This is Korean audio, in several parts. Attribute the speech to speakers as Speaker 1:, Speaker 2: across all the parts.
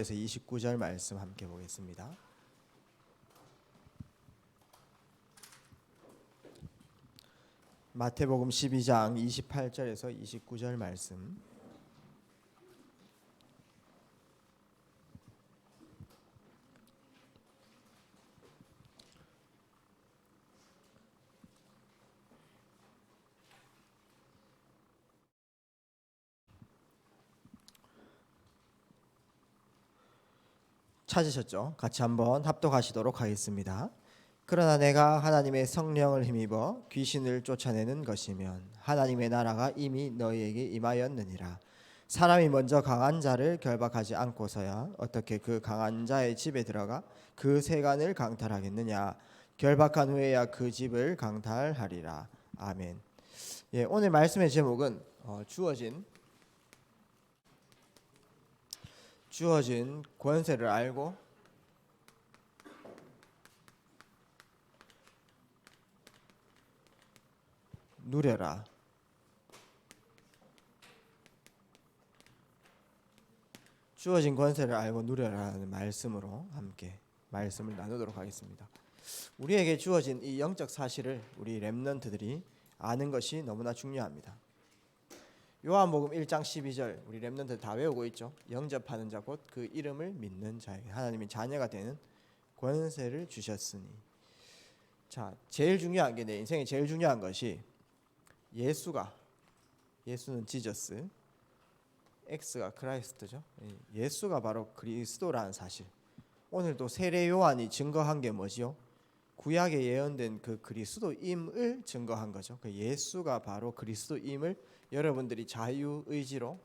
Speaker 1: 그래서 29절 말씀 함께 보겠습니다. 마태복음 12장 28절에서 29절 말씀. 찾으셨죠? 같이 한번 합독하시도록 하겠습니다. 그러나 내가 하나님의 성령을 힘입어 귀신을 쫓아내는 것이면 하나님의 나라가 이미 너희에게 임하였느니라. 사람이 먼저 강한 자를 결박하지 않고서야 어떻게 그 강한 자의 집에 들어가 그 세간을 강탈하겠느냐. 결박한 후에야 그 집을 강탈하리라. 아멘. 오늘 말씀의 제목은 주어진 권세를 알고 누려라. 주어진 권세를 알고 누려라는 말씀으로 함께 말씀을 나누도록 하겠습니다. 우리에게 주어진 이 영적 사실을 우리 렘넌트들이 아는 것이 너무나 중요합니다. 요한복음 1장 12절 우리 렘넌트 다 외우고 있죠. 영접하는 자 곧 그 이름을 믿는 자에게 하나님의 자녀가 되는 권세를 주셨으니. 자, 제일 중요한 게 내 인생에 제일 중요한 것이 예수는 지저스, X가 크라이스트죠. 예수가 바로 그리스도라는 사실. 오늘도 세례 요한이 증거한 게 뭐지요? 구약에 예언된 그 그리스도임을 증거한 거죠. 그 예수가 바로 그리스도임을 여러분들이 자유의지로,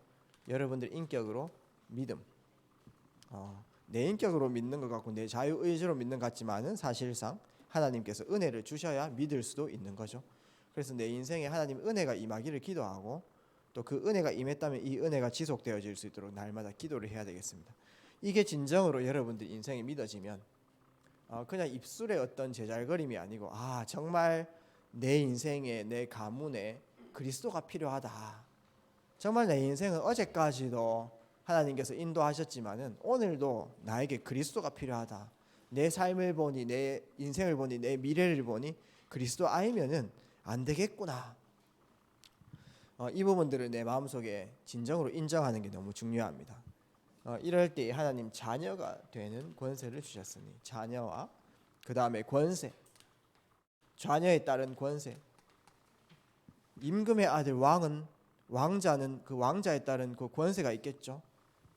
Speaker 1: 여러분들 인격으로 믿음. 내 인격으로 믿는 것 같고 내 자유의지로 믿는 것 같지만은 사실상 하나님께서 은혜를 주셔야 믿을 수도 있는 거죠. 그래서 내 인생에 하나님 은혜가 임하기를 기도하고 또 그 은혜가 임했다면 이 은혜가 지속되어질 수 있도록 날마다 기도를 해야 되겠습니다. 이게 진정으로 여러분들 인생이 믿어지면 그냥 입술의 어떤 제잘거림이 아니고 정말 내 인생에 내 가문에 그리스도가 필요하다. 정말 내 인생은 어제까지도 하나님께서 인도하셨지만은 오늘도 나에게 그리스도가 필요하다. 내 삶을 보니 내 인생을 보니 내 미래를 보니 그리스도 아니면은 안 되겠구나. 이 부분들을 내 마음속에 진정으로 인정하는 게 너무 중요합니다. 이럴 때 하나님 자녀가 되는 권세를 주셨으니 자녀와 그 다음에 권세, 자녀에 따른 권세. 임금의 아들 왕자는 그 왕자에 따른 그 권세가 있겠죠.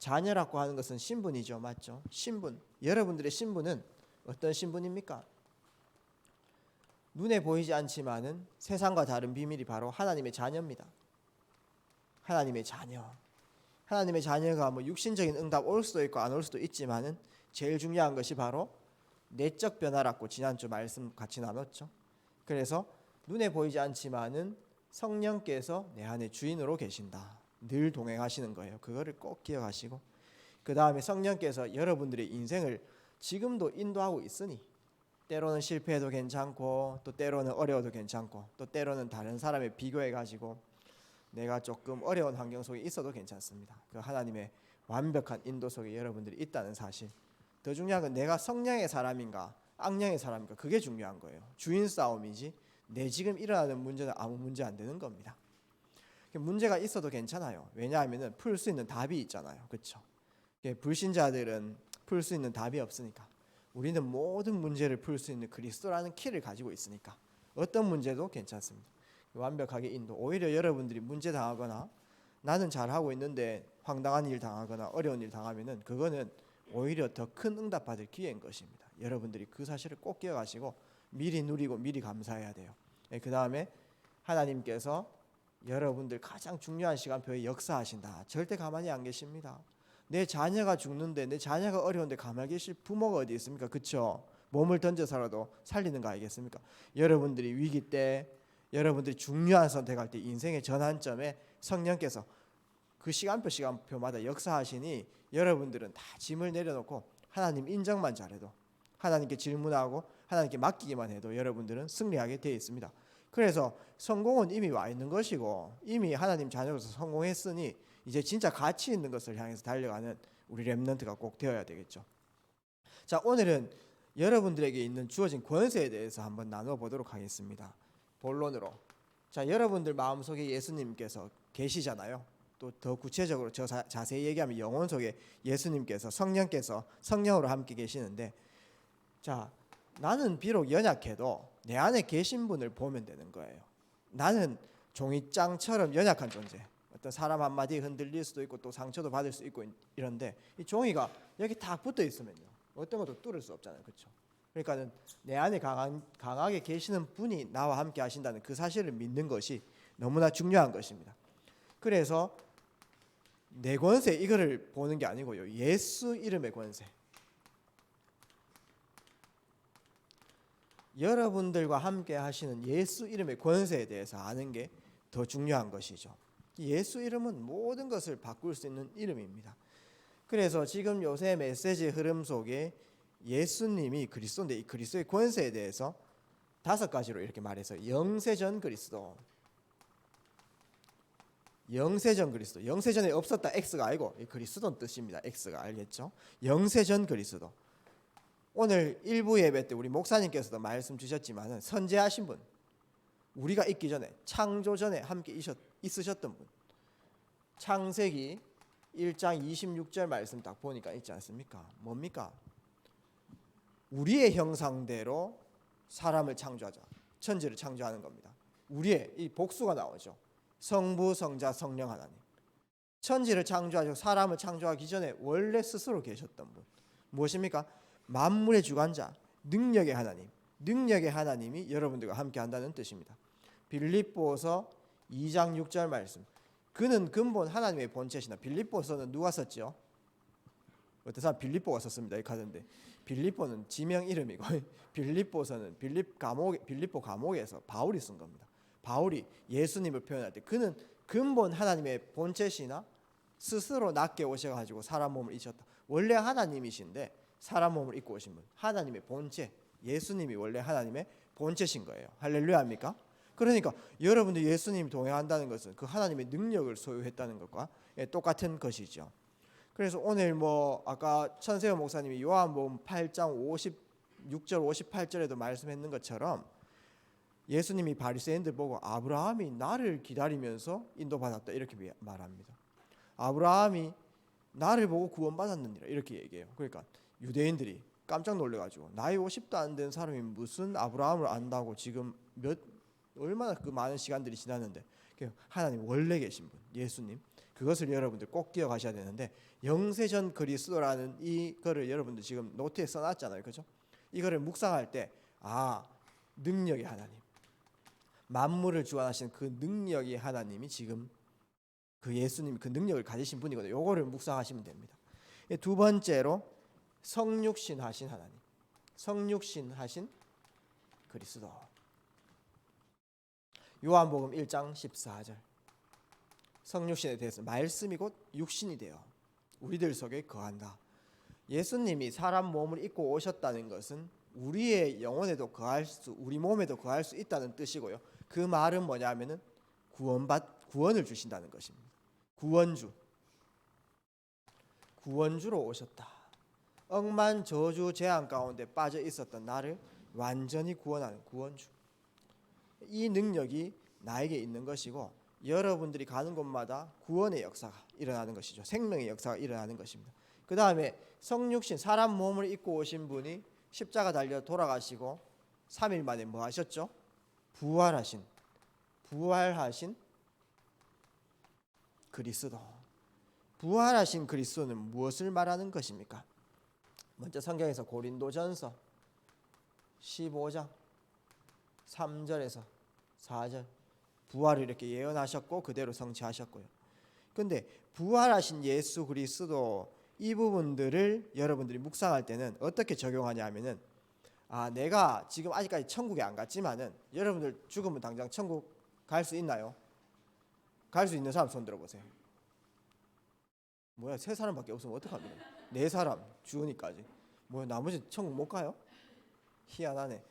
Speaker 1: 자녀라고 하는 것은 신분이죠, 맞죠? 신분. 여러분들의 신분은 어떤 신분입니까? 눈에 보이지 않지만은 세상과 다른 비밀이 바로 하나님의 자녀입니다. 하나님의 자녀. 하나님의 자녀가 육신적인 응답 올 수도 있고 안 올 수도 있지만은 제일 중요한 것이 바로 내적 변화라고 지난주 말씀 같이 나눴죠. 그래서 눈에 보이지 않지만은 성령께서 내 안에 주인으로 계신다. 늘 동행하시는 거예요. 그거를 꼭 기억하시고 그 다음에 성령께서 여러분들의 인생을 지금도 인도하고 있으니 때로는 실패해도 괜찮고 또 때로는 어려워도 괜찮고 또 때로는 다른 사람에 비교해가지고 내가 조금 어려운 환경 속에 있어도 괜찮습니다. 그 하나님의 완벽한 인도 속에 여러분들이 있다는 사실. 더 중요한 건 내가 성령의 사람인가 악령의 사람인가 그게 중요한 거예요. 주인 싸움이지 내 지금 일어나는 문제는 아무 문제 안 되는 겁니다. 문제가 있어도 괜찮아요. 왜냐하면 풀 수 있는 답이 있잖아요. 그렇죠? 불신자들은 풀 수 있는 답이 없으니까 우리는 모든 문제를 풀 수 있는 그리스도라는 키를 가지고 있으니까 어떤 문제도 괜찮습니다. 완벽하게 인도. 오히려 여러분들이 문제 당하거나 나는 잘하고 있는데 황당한 일 당하거나 어려운 일 당하면은 그거는 오히려 더 큰 응답 받을 기회인 것입니다. 여러분들이 그 사실을 꼭 기억하시고 미리 누리고 미리 감사해야 돼요. 그 다음에 하나님께서 여러분들 가장 중요한 시간표에 역사하신다. 절대 가만히 안 계십니다. 내 자녀가 죽는데 내 자녀가 어려운데 가만히 계실 부모가 어디 있습니까? 그렇죠? 몸을 던져서라도 살리는 거 아니겠습니까? 여러분들이 위기 때 여러분들이 중요한 선택할 때 인생의 전환점에 성령께서 그 시간표마다 역사하시니 여러분들은 다 짐을 내려놓고 하나님 인정만 잘해도 하나님께 질문하고 하나님께 맡기기만 해도 여러분들은 승리하게 되어 있습니다. 그래서 성공은 이미 와 있는 것이고 이미 하나님 자녀로서 성공했으니 이제 진짜 가치 있는 것을 향해서 달려가는 우리 렘넌트가 꼭 되어야 되겠죠. 자, 오늘은 여러분들에게 있는 주어진 권세에 대해서 한번 나눠보도록 하겠습니다. 본론으로. 자, 여러분들 마음속에 예수님께서 계시잖아요. 또 더 구체적으로 자세히 얘기하면 영혼 속에 예수님께서 성령께서 성령으로 함께 계시는데, 자, 나는 비록 연약해도 내 안에 계신 분을 보면 되는 거예요. 나는 종이장처럼 연약한 존재. 어떤 사람 한마디에 흔들릴 수도 있고 또 상처도 받을 수 있고 이런데, 이 종이가 여기 다 붙어 있으면요, 어떤 것도 뚫을 수 없잖아요. 그렇죠? 그러니까는 내 안에 강하게 계시는 분이 나와 함께 하신다는 그 사실을 믿는 것이 너무나 중요한 것입니다. 그래서 내 권세 이거를 보는 게 아니고요, 예수 이름의 권세, 여러분들과 함께 하시는 예수 이름의 권세에 대해서 아는 게 더 중요한 것이죠. 예수 이름은 모든 것을 바꿀 수 있는 이름입니다. 그래서 지금 요새 메시지의 흐름 속에 예수님이 그리스도인데, 이 그리스도의 권세에 대해서 5가지로 이렇게 말해서 영세전 그리스도, 영세전 그리스도, 영세전에 없었다 X가 아니고 그리스도는 뜻입니다. X가, 알겠죠? 영세전 그리스도. 오늘 일부 예배 때 우리 목사님께서도 말씀 주셨지만 선재하신 분, 우리가 있기 전에 창조 전에 함께 있으셨던 분, 창세기 1장 26절 말씀 딱 보니까 있지 않습니까? 뭡니까? 우리의 형상대로 사람을 창조하자, 천지를 창조하는 겁니다. 우리의, 이 복수가 나오죠. 성부, 성자, 성령 하나님. 천지를 창조하시고 사람을 창조하기 전에 원래 스스로 계셨던 분, 무엇입니까? 만물의 주관자, 능력의 하나님. 능력의 하나님이 여러분들과 함께 한다는 뜻입니다. 빌립보서 2장 6절 말씀, 그는 근본 하나님의 본체시나. 빌립보서는 누가 썼죠? 어떤 사람 빌립보가 썼습니다. 이 카드인데, 빌립보는 지명 이름이고 빌립보서는 빌립보 감옥에서 바울이 쓴 겁니다. 바울이 예수님을 표현할 때 그는 근본 하나님의 본체시나 스스로 낮게 오셔가지고 사람 몸을 입으셨다. 원래 하나님이신데 사람 몸을 입고 오신 분, 하나님의 본체, 예수님이 원래 하나님의 본체신 거예요. 할렐루야입니까? 그러니까 여러분들 예수님이 동행한다는 것은 그 하나님의 능력을 소유했다는 것과 똑같은 것이죠. 그래서 오늘 아까 천세호 목사님이 요한복음 8장 56절 58절에도 말씀했는 것처럼 예수님이 바리새인들 보고 아브라함이 나를 기다리면서 인도받았다 이렇게 말합니다. 아브라함이 나를 보고 구원받았느니라 이렇게 얘기해요. 그러니까 유대인들이 깜짝 놀래가지고 나이 50도 안 된 사람이 무슨 아브라함을 안다고, 지금 얼마나 그 많은 시간들이 지났는데, 하나님 원래 계신 분 예수님, 그것을 여러분들 꼭 기억하셔야 되는데, 영세전 그리스도라는 이거를 여러분들 지금 노트에 써놨잖아요. 그죠? 이거를 묵상할 때 능력의 하나님, 만물을 주관하시는 그 능력의 하나님이 지금 그 예수님이 그 능력을 가지신 분이거든요. 요거를 묵상하시면 됩니다. 두 번째로 성육신 하신 하나님, 성육신 하신 그리스도. 요한복음 1장 14절, 성육신에 대해서 말씀이 곧 육신이 되어 우리들 속에 거한다. 예수님이 사람 몸을 입고 오셨다는 것은 우리의 영혼에도 우리 몸에도 거할 수 있다는 뜻이고요. 그 말은 뭐냐면은 구원을 주신다는 것입니다. 구원주로 오셨다. 억만 저주 재앙 가운데 빠져 있었던 나를 완전히 구원하는 구원주. 이 능력이 나에게 있는 것이고, 여러분들이 가는 곳마다 구원의 역사가 일어나는 것이죠. 생명의 역사가 일어나는 것입니다. 그 다음에 성육신, 사람 몸을 입고 오신 분이 십자가 달려 돌아가시고 3일 만에 뭐 하셨죠? 부활하신 그리스도. 부활하신 그리스도는 무엇을 말하는 것입니까? 먼저 성경에서 고린도전서 15장 3절에서 4절, 부활을 이렇게 예언하셨고 그대로 성취하셨고요. 근데 부활하신 예수 그리스도, 이 부분들을 여러분들이 묵상할 때는 어떻게 적용하냐면은, 내가 지금 아직까지 천국에 안 갔지만은, 여러분들 죽으면 당장 천국 갈 수 있나요? 갈 수 있는 사람 손 들어보세요. 뭐야, 3사람밖에 없으면 어떡합니까? 4사람 죽으니까지. 나머지 천국 못 가요? 희한하네.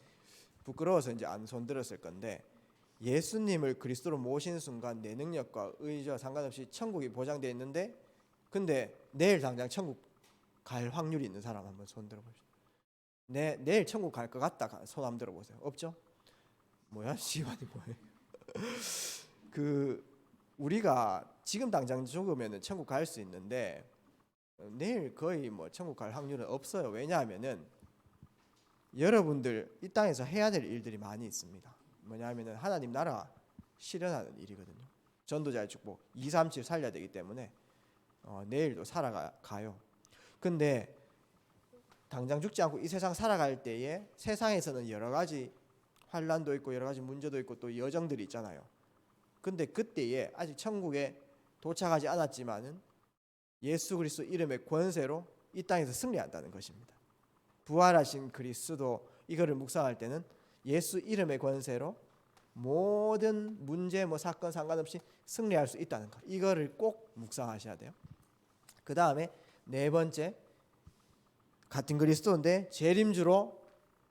Speaker 1: 부끄러워서 이제 안 손들었을 건데, 예수님을 그리스도로 모신 순간 내 능력과 의지와 상관없이 천국이 보장되어 있는데, 근데 내일 당장 천국 갈 확률이 있는 사람 한번 손 들어보시죠. 내일 천국 갈 것 같다. 손 한번 들어보세요. 없죠? 뭐야? 시간이 뭐예요? 우리가 지금 당장 죽으면 천국 갈 수 있는데 내일 거의 천국 갈 확률은 없어요. 왜냐하면은 여러분들 이 땅에서 해야 될 일들이 많이 있습니다. 뭐냐면은 하나님 나라 실현하는 일이거든요. 전도자의 축복 2, 3, 7 살려야 되기 때문에 내일도 살아가요. 근데 당장 죽지 않고 이 세상 살아갈 때에 세상에서는 여러 가지 환란도 있고 여러 가지 문제도 있고 또 여정들이 있잖아요. 근데 그때에 아직 천국에 도착하지 않았지만은 예수 그리스도 이름의 권세로 이 땅에서 승리한다는 것입니다. 부활하신 그리스도 이거를 묵상할 때는 예수 이름의 권세로 모든 문제 사건 상관없이 승리할 수 있다는 것. 이거를 꼭 묵상하셔야 돼요. 그 다음에 네 번째 같은 그리스도인데 재림주로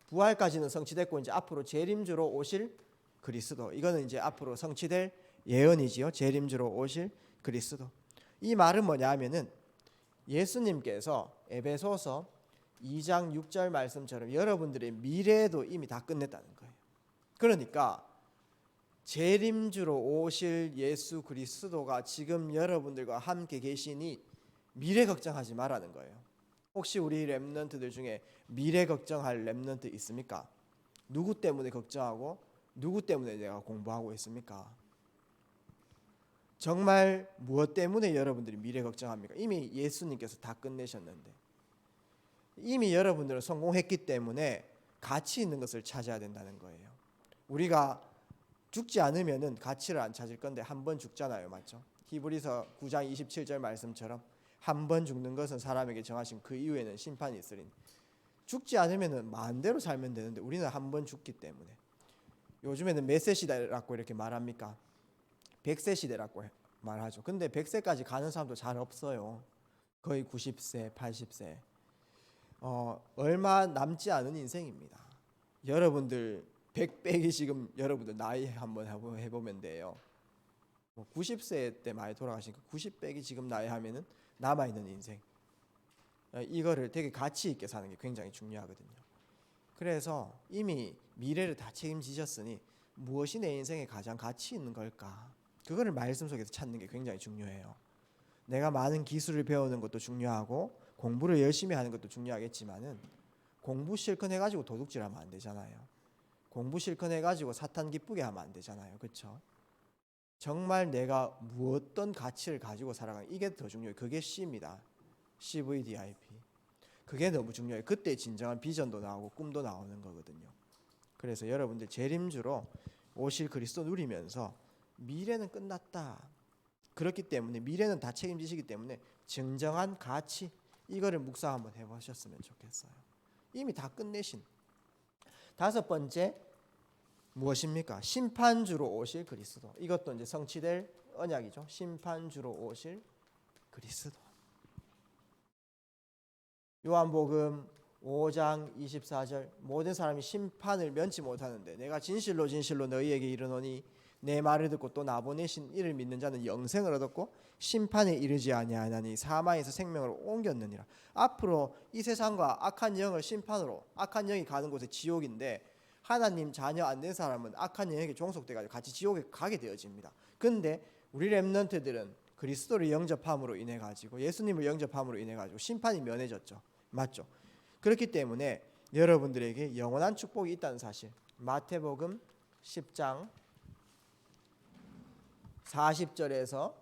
Speaker 1: 부활까지는 성취됐고 이제 앞으로 재림주로 오실 그리스도. 이거는 이제 앞으로 성취될 예언이지요. 재림주로 오실 그리스도. 이 말은 뭐냐 하면은 예수님께서 에베소서 2장 6절 말씀처럼 여러분들의 미래도 이미 다 끝냈다는 거예요. 그러니까 재림주로 오실 예수 그리스도가 지금 여러분들과 함께 계시니 미래 걱정하지 말라는 거예요. 혹시 우리 렘넌트들 중에 미래 걱정할 렘넌트 있습니까? 누구 때문에 걱정하고 누구 때문에 내가 공부하고 있습니까? 정말 무엇 때문에 여러분들이 미래 걱정합니까? 이미 예수님께서 다 끝내셨는데 이미 여러분들은 성공했기 때문에 가치 있는 것을 찾아야 된다는 거예요. 우리가 죽지 않으면은 가치를 안 찾을 건데 한 번 죽잖아요. 맞죠? 히브리서 9장 27절 말씀처럼 한 번 죽는 것은 사람에게 정하신 그 이후에는 심판이 있으리니 죽지 않으면은 마음대로 살면 되는데 우리는 한 번 죽기 때문에 요즘에는 몇 세 시대라고 이렇게 말합니까? 100세 시대라고 말하죠. 근데 100세까지 가는 사람도 잘 없어요. 거의 90세, 80세. 얼마 남지 않은 인생입니다. 여러분들 100 빼기 지금 여러분들 나이 한번 해보면 돼요. 90세 때 많이 돌아가시니까 90 빼기 지금 나이 하면은 남아있는 인생. 이거를 되게 가치 있게 사는 게 굉장히 중요하거든요. 그래서 이미 미래를 다 책임지셨으니 무엇이 내 인생에 가장 가치 있는 걸까? 그거를 말씀 속에서 찾는 게 굉장히 중요해요. 내가 많은 기술을 배우는 것도 중요하고 공부를 열심히 하는 것도 중요하겠지만은 공부 실컷 해가지고 도둑질하면 안 되잖아요. 공부 실컷 해가지고 사탄 기쁘게 하면 안 되잖아요. 그렇죠? 정말 내가 어떤 가치를 가지고 살아가는 이게 더 중요해요. 그게 C입니다. CVDIP. 그게 너무 중요해요. 그때 진정한 비전도 나오고 꿈도 나오는 거거든요. 그래서 여러분들 재림주로 오실 그리스도 누리면서 미래는 끝났다. 그렇기 때문에 미래는 다 책임지시기 때문에 진정한 가치 이거를 묵상 한번 해보셨으면 좋겠어요. 이미 다 끝내신. 다섯 번째 무엇입니까? 심판주로 오실 그리스도. 이것도 이제 성취될 언약이죠. 심판주로 오실 그리스도. 요한복음 5장 24절 모든 사람이 심판을 면치 못하는데 내가 진실로 진실로 너희에게 이르노니 내 말을 듣고 또 나보내신 이를 믿는 자는 영생을 얻었고 심판에 이르지 아니하나니 사망에서 생명으로 옮겼느니라. 앞으로 이 세상과 악한 영을 심판으로 악한 영이 가는 곳에 지옥인데 하나님 자녀 안 된 사람은 악한 영에게 종속돼가지고 같이 지옥에 가게 되어집니다. 근데 우리 렘넌트들은 그리스도를 영접함으로 인해 가지고 예수님을 영접함으로 인해 가지고 심판이 면해졌죠. 맞죠? 그렇기 때문에 여러분들에게 영원한 축복이 있다는 사실. 마태복음 10장 40절에서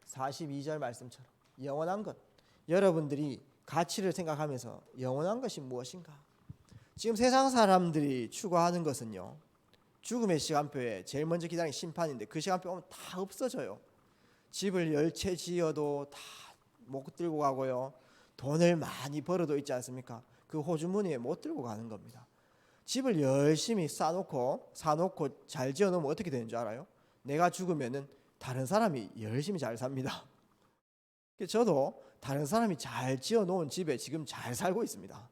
Speaker 1: 42절 말씀처럼 영원한 것. 여러분들이 가치를 생각하면서 영원한 것이 무엇인가? 지금 세상 사람들이 추구하는 것은요. 죽음의 시간표에 제일 먼저 기다리는 심판인데 그 시간표 오면 다 없어져요. 집을 10채 지어도 다 못 들고 가고요. 돈을 많이 벌어도 있지 않습니까? 그 호주머니에 못 들고 가는 겁니다. 집을 열심히 사놓고 잘 지어놓으면 어떻게 되는 줄 알아요? 내가 죽으면은 다른 사람이 열심히 잘 삽니다. 저도 다른 사람이 잘 지어놓은 집에 지금 잘 살고 있습니다.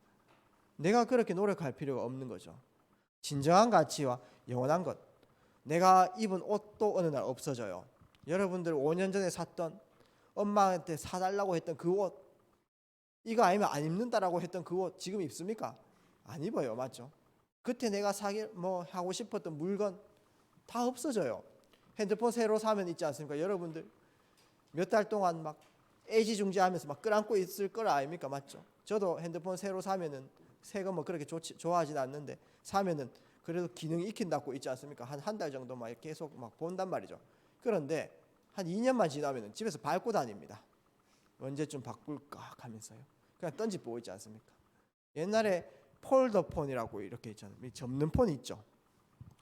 Speaker 1: 내가 그렇게 노력할 필요가 없는 거죠. 진정한 가치와 영원한 것. 내가 입은 옷도 어느 날 없어져요. 여러분들 5년 전에 샀던 엄마한테 사달라고 했던 그 옷 이거 아니면 안 입는다라고 했던 그 옷 지금 입습니까? 안 입어요. 맞죠? 그때 내가 하고 싶었던 물건 다 없어져요. 핸드폰 새로 사면 있지 않습니까? 여러분들 몇 달 동안 막 애지중지하면서 막 끌안고 있을 걸 아닙니까? 맞죠? 저도 핸드폰 새로 사면은 새 거 뭐 그렇게 좋아하진 않는데 사면은 그래도 기능이 익힌다고 있지 않습니까? 한 달 정도 막 계속 막 본단 말이죠. 그런데 한 2년만 지나면은 집에서 밟고 다닙니다. 언제쯤 바꿀까 하면서요. 그냥 던지보고 있지 않습니까? 옛날에 폴더폰이라고 이렇게 있잖아요. 접는 폰이 있죠.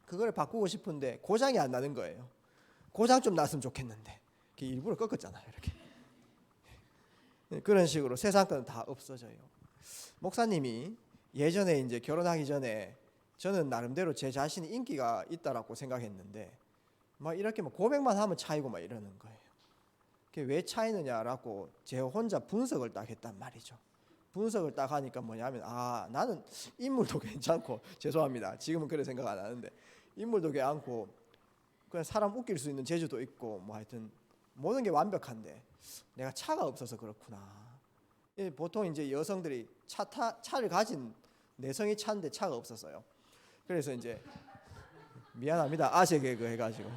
Speaker 1: 그걸 바꾸고 싶은데 고장이 안 나는 거예요. 고장 좀 났으면 좋겠는데 일부러 꺾었잖아요. 이렇게. 그런 식으로 세상 건 다 없어져요. 목사님이 예전에 이제 결혼하기 전에 저는 나름대로 제 자신이 인기가 있다라고 생각했는데 막 이렇게 막 고백만 하면 차이고 막 이러는 거예요. 그게 왜 차이느냐라고 제 혼자 분석을 딱 했단 말이죠. 분석을 딱 하니까 뭐냐면 나는 인물도 괜찮고 죄송합니다. 지금은 그래 생각 안 하는데 인물도 괜찮고 그냥 사람 웃길 수 있는 재주도 있고 뭐 하여튼 모든 게 완벽한데 내가 차가 없어서 그렇구나. 보통 이제 여성들이 차를 가진 내성이 차인데 차가 없었어요. 그래서 이제 미안합니다. 아재 개그 해가지고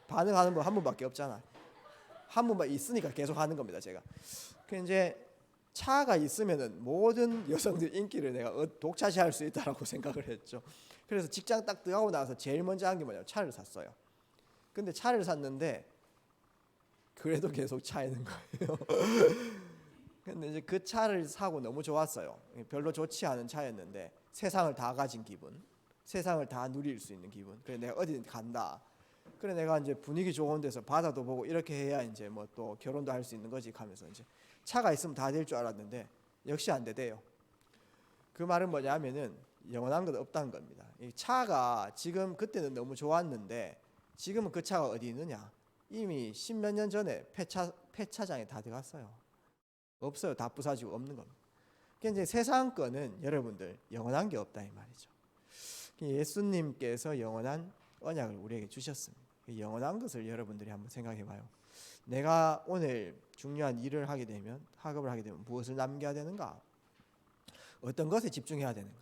Speaker 1: 반응하는 분 한 분밖에 없잖아. 한 분만 있으니까 계속 하는 겁니다. 제가. 그 이제 차가 있으면은 모든 여성들 인기를 내가 독차지할 수 있다라고 생각을 했죠. 그래서 직장 딱 들어가고 나서 제일 먼저 한 게 뭐냐면 차를 샀어요. 근데 차를 샀는데 그래도 계속 차이는 거예요. 근데 이제 그 차를 사고 너무 좋았어요. 별로 좋지 않은 차였는데 세상을 다 가진 기분, 세상을 다 누릴 수 있는 기분. 그래 내가 어디든 간다. 그래 내가 이제 분위기 좋은 데서 바다도 보고 이렇게 해야 이제 뭐 또 결혼도 할 수 있는 거지 하면서 이제 차가 있으면 다 될 줄 알았는데 역시 안 되대요. 그 말은 뭐냐면은 영원한 건 없다는 겁니다. 이 차가 지금 그때는 너무 좋았는데 지금은 그 차가 어디 있느냐? 이미 십몇 년 전에 폐차장에 다 들어갔어요. 없어요. 다 부사지고 없는 겁니다. 그러니까 이제 세상 거는 여러분들 영원한 게 없다 이 말이죠. 예수님께서 영원한 언약을 우리에게 주셨습니다. 영원한 것을 여러분들이 한번 생각해봐요. 내가 오늘 중요한 일을 하게 되면 학업을 하게 되면 무엇을 남겨야 되는가? 어떤 것에 집중해야 되는가?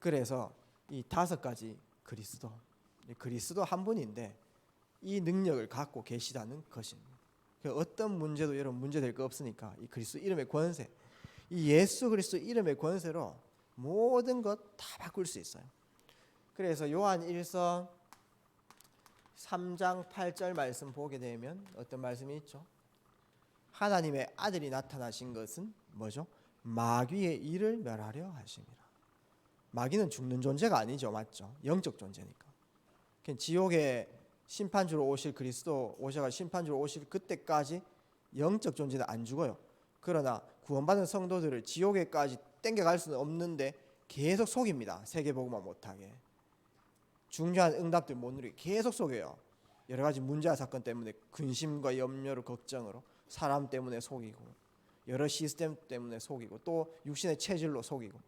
Speaker 1: 그래서 이 5가지 그리스도 한 분인데 이 능력을 갖고 계시다는 것입니다. 어떤 문제도 여러분 문제될 거 없으니까 이 그리스도 이름의 권세, 이 예수 그리스도 이름의 권세로 모든 것 다 바꿀 수 있어요. 그래서 요한 1서 3장 8절 말씀 보게 되면 어떤 말씀이 있죠? 하나님의 아들이 나타나신 것은 뭐죠? 마귀의 일을 멸하려 하심이라. 마귀는 죽는 존재가 아니죠. 맞죠? 영적 존재니까. 지옥에 심판주로 오실 그리스도 오셔가 심판주로 오실 그때까지 영적 존재는 안 죽어요. 그러나 구원받은 성도들을 지옥에까지 땡겨갈 수는 없는데 계속 속입니다. 세계복음화 못하게. 중요한 응답들 못 누리게 계속 속여요. 여러 가지 문제와 사건 때문에 근심과 염려로 걱정으로 사람 때문에 속이고 여러 시스템 때문에 속이고 또 육신의 체질로 속이고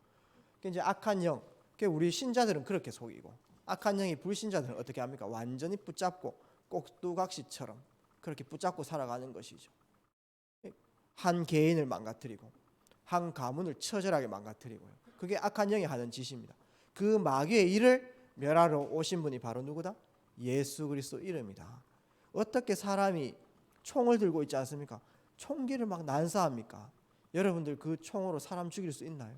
Speaker 1: 이제 악한 영, 우리 신자들은 그렇게 속이고 악한 영이 불신자들은 어떻게 합니까? 완전히 붙잡고 꼭두각시처럼 그렇게 붙잡고 살아가는 것이죠. 한 개인을 망가뜨리고 한 가문을 처절하게 망가뜨리고요. 그게 악한 영이 하는 짓입니다. 그 마귀의 일을 멸하러 오신 분이 바로 누구다? 예수 그리스도 이름이다. 어떻게 사람이 총을 들고 있지 않습니까? 총기를 막 난사합니까? 여러분들 그 총으로 사람 죽일 수 있나요?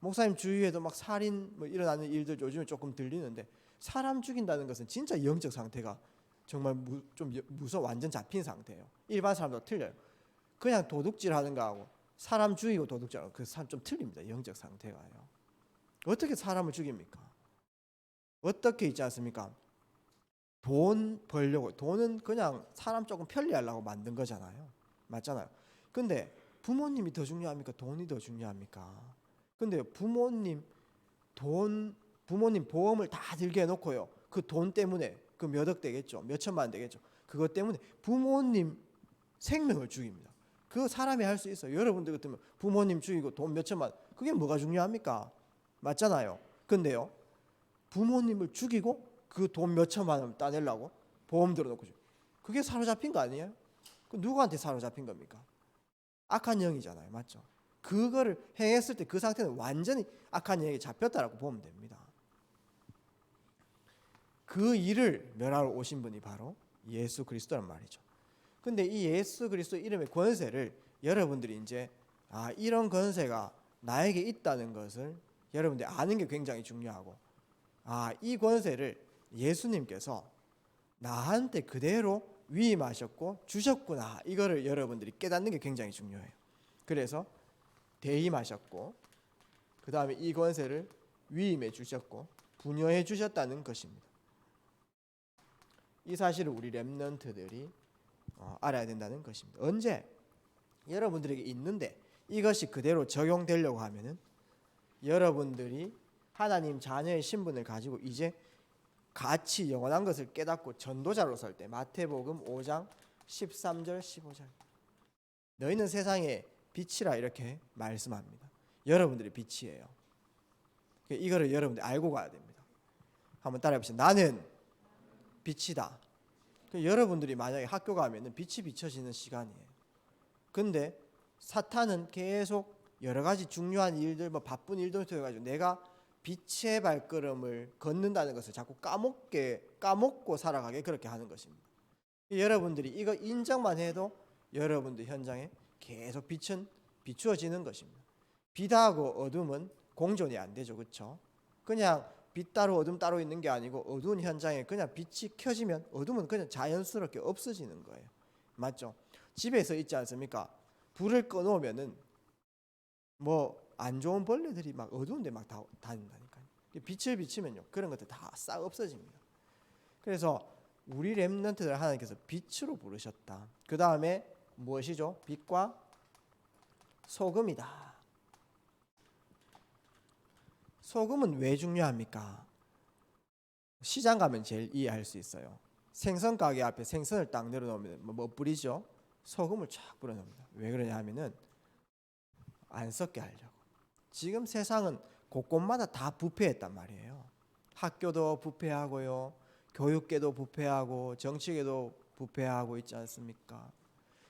Speaker 1: 목사님 주위에도 막 살인 일어나는 일들 요즘에 조금 들리는데 사람 죽인다는 것은 진짜 영적 상태가 정말 좀 무서워 완전 잡힌 상태예요. 일반 사람도 틀려요. 그냥 도둑질하는 거하고 사람 죽이고 도둑질하고 그 사람 좀 틀립니다. 영적 상태가요. 어떻게 사람을 죽입니까? 어떻게 있지 않습니까? 돈 벌려고. 돈은 그냥 사람 조금 편리하려고 만든 거잖아요. 맞잖아요. 근데 부모님이 더 중요합니까? 돈이 더 중요합니까? 근데 부모님 보험을 다 들게 해놓고요. 그 돈 때문에 그 몇 억 되겠죠. 몇 천만 원 되겠죠. 그것 때문에 부모님 생명을 죽입니다. 그 사람이 할 수 있어요. 여러분들 같으면 부모님 죽이고 돈 몇 천만 원, 그게 뭐가 중요합니까? 맞잖아요. 근데요, 부모님을 죽이고 그 돈 몇 천만 원 따내려고 보험 들어놓고 그게 사로잡힌 거 아니에요? 그 누구한테 사로잡힌 겁니까? 악한 영이잖아요. 맞죠? 그거를 행했을 때 그 상태는 완전히 악한 영에게 잡혔다라고 보면 됩니다. 그 일을 멸하러 오신 분이 바로 예수 그리스도란 말이죠. 근데 이 예수 그리스도 이름의 권세를 여러분들이 이제 이런 권세가 나에게 있다는 것을 여러분들이 아는 게 굉장히 중요하고, 이 권세를 예수님께서 나한테 그대로 위임하셨고 주셨구나, 이거를 여러분들이 깨닫는 게 굉장히 중요해요. 그래서 대임하셨고, 그 다음에 이 권세를 위임해 주셨고 분여해 주셨다는 것입니다. 이 사실을 우리 렘넌트들이 알아야 된다는 것입니다. 언제 여러분들에게 있는데 이것이 그대로 적용되려고 하면은 여러분들이 하나님 자녀의 신분을 가지고 이제 같이 영원한 것을 깨닫고 전도자로 설 때, 마태복음 5장 13절 15절, 너희는 세상의 빛이라 이렇게 말씀합니다. 여러분들이 빛이에요. 이거를 여러분들이 알고 가야 됩니다. 한번 따라해 보시죠. 나는 빛이다. 여러분들이 만약에 학교 가면은 빛이 비춰지는 시간이에요. 근데 사탄은 계속 여러 가지 중요한 일들, 바쁜 일들 통해 가지고 내가 빛의 발걸음을 걷는다는 것을 자꾸 까먹고 살아가게 그렇게 하는 것입니다. 여러분들이 이거 인정만 해도 여러분들 현장에 계속 빛은 비추어지는 것입니다. 빛하고 어둠은 공존이 안 되죠. 그렇죠? 그냥 빛 따로 어둠 따로 있는 게 아니고 어두운 현장에 그냥 빛이 켜지면 어둠은 그냥 자연스럽게 없어지는 거예요. 맞죠? 집에서 있지 않습니까? 불을 꺼놓으면은 안 좋은 벌레들이 막 어두운데 막 다닌다니까요. 빛을 비치면요, 그런 것들 다 싹 없어집니다. 그래서 우리 렘넌트들 하나님께서 빛으로 부르셨다. 그 다음에 무엇이죠? 빛과 소금이다. 소금은 왜 중요합니까? 시장 가면 제일 이해할 수 있어요. 생선 가게 앞에 생선을 딱 내려놓으면 뭐 뿌리죠? 소금을 쫙 뿌려놓습니다. 왜 그러냐 하면은 안 썩게 하려고. 지금 세상은 곳곳마다 다 부패했단 말이에요. 학교도 부패하고요, 교육계도 부패하고, 정치계도 부패하고 있지 않습니까?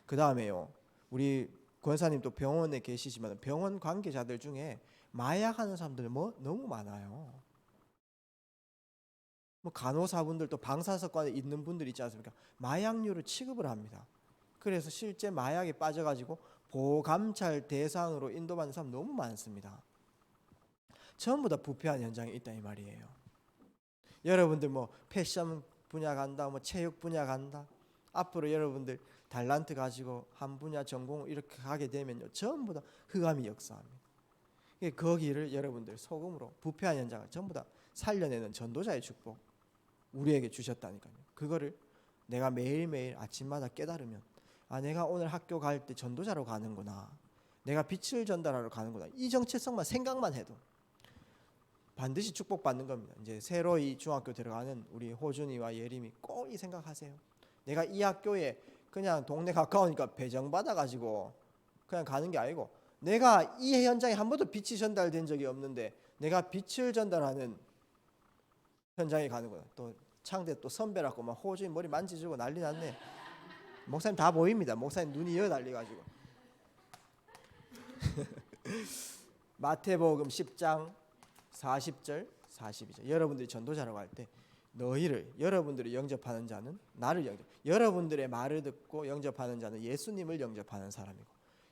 Speaker 1: 그 다음에요, 우리 권사님도 병원에 계시지만 병원 관계자들 중에 마약하는 사람들 너무 많아요. 간호사분들도 방사석관에 있는 분들 있지 않습니까? 마약류를 취급을 합니다. 그래서 실제 마약에 빠져가지고 보감찰 대상으로 인도받는 사람 너무 많습니다. 전부 다 부패한 현장에 있다 이 말이에요. 여러분들 패션 분야 간다, 체육 분야 간다, 앞으로 여러분들 달란트 가지고 한 분야 전공 이렇게 가게 되면요, 전부 다 흑암이 역사합니다. 거기를 여러분들 소금으로 부패한 현장을 전부 다 살려내는 전도자의 축복 우리에게 주셨다니까요. 그거를 내가 매일매일 아침마다 깨달으면 내가 오늘 학교 갈 때 전도자로 가는구나, 내가 빛을 전달하러 가는구나, 이 정체성만 생각만 해도 반드시 축복받는 겁니다. 이제 새로 이 중학교 들어가는 우리 호준이와 예림이 꼭 이 생각하세요. 내가 이 학교에 그냥 동네 가까우니까 배정받아가지고 그냥 가는 게 아니고, 내가 이 현장에 한 번도 빛이 전달된 적이 없는데 내가 빛을 전달하는 현장에 가는구나. 또 창대 또 선배라고 막 호준이 머리 만지주고 난리 났네. 목사님 다 보입니다. 목사님 눈이 이어 달려가지고. 마태복음 10장 40절 42절, 여러분들이 전도자라고 할 때 여러분들이 영접하는 자는 나를 여러분들의 말을 듣고 영접하는 자는 예수님을 영접하는 사람이고,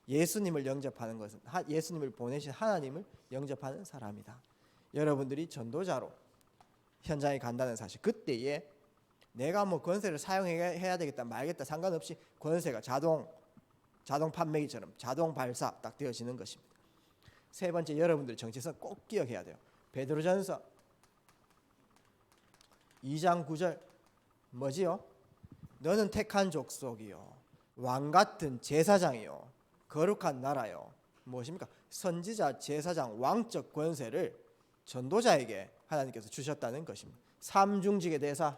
Speaker 1: 예수님을 영접하는 것은 예수님을 보내신 하나님을 영접하는 사람이다. 여러분들이 전도자로 현장에 간다는 사실, 그때에 내가 권세를 사용해야 되겠다 말겠다 상관없이 권세가 자동 판매기처럼 자동 발사 딱 되어지는 것입니다. 세 번째, 여러분들 정체성 꼭 기억해야 돼요. 베드로전서 2장 9절 뭐지요? 너는 택한 족속이요, 왕같은 제사장이요, 거룩한 나라요. 무엇입니까? 선지자, 제사장, 왕적 권세를 전도자에게 하나님께서 주셨다는 것입니다. 삼중직의 대사.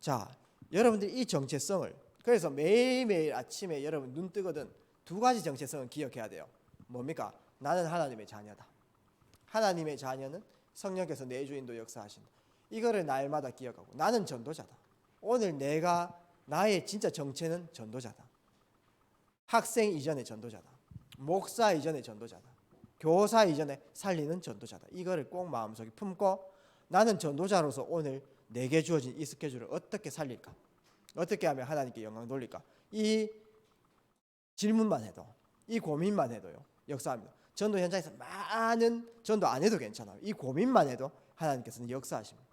Speaker 1: 자, 여러분들이 이 정체성을, 그래서 매일매일 아침에 여러분 눈 뜨거든 두 가지 정체성을 기억해야 돼요. 뭡니까? 나는 하나님의 자녀다. 하나님의 자녀는 성령께서 내 주인도 역사하신다. 이거를 날마다 기억하고, 나는 전도자다. 오늘 나의 진짜 정체는 전도자다. 학생 이전의 전도자다. 목사 이전의 전도자다. 교사 이전에 살리는 전도자다. 이거를 꼭 마음속에 품고 나는 전도자로서 오늘 내게 주어진 이 스케줄을 어떻게 살릴까? 어떻게 하면 하나님께 영광 돌릴까? 이 질문만 해도, 이 고민만 해도요, 역사합니다. 전도 현장에서 많은 전도 안 해도 괜찮아요. 이 고민만 해도 하나님께서는 역사하십니다.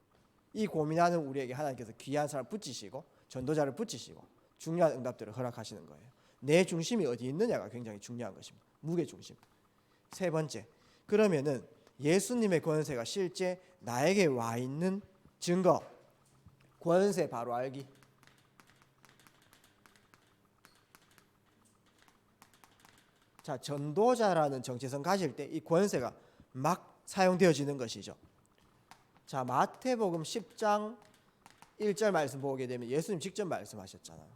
Speaker 1: 이 고민하는 우리에게 하나님께서 귀한 사람 붙이시고 전도자를 붙이시고 중요한 응답들을 허락하시는 거예요. 내 중심이 어디 있느냐가 굉장히 중요한 것입니다. 무게 중심. 세 번째, 그러면은 예수님의 권세가 실제 나에게 와 있는 증거, 권세 바로 알기. 자, 전도자라는 정체성 가질 때 이 권세가 막 사용되어지는 것이죠. 자, 마태복음 10장 1절 말씀 보게 되면 예수님 직접 말씀하셨잖아요.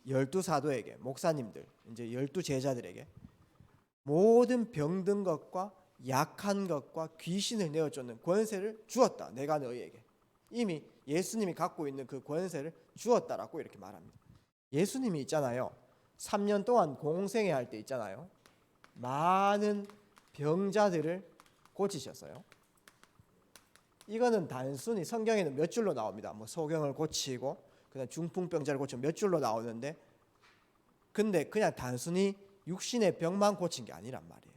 Speaker 1: 12사도에게, 목사님들, 이제 12제자들에게 모든 병든 것과 약한 것과 귀신을 내어쫓는 권세를 주었다. 내가 너희에게. 이미 예수님이 갖고 있는 그 권세를 주었다라고 이렇게 말합니다. 예수님이 있잖아요. 3년 동안 공생애 할 때 있잖아요. 많은 병자들을 고치셨어요. 이거는 단순히 성경에는 몇 줄로 나옵니다. 뭐 소경을 고치고 그다음 중풍병자를 고치고 몇 줄로 나오는데, 근데 그냥 단순히 육신의 병만 고친 게 아니란 말이에요.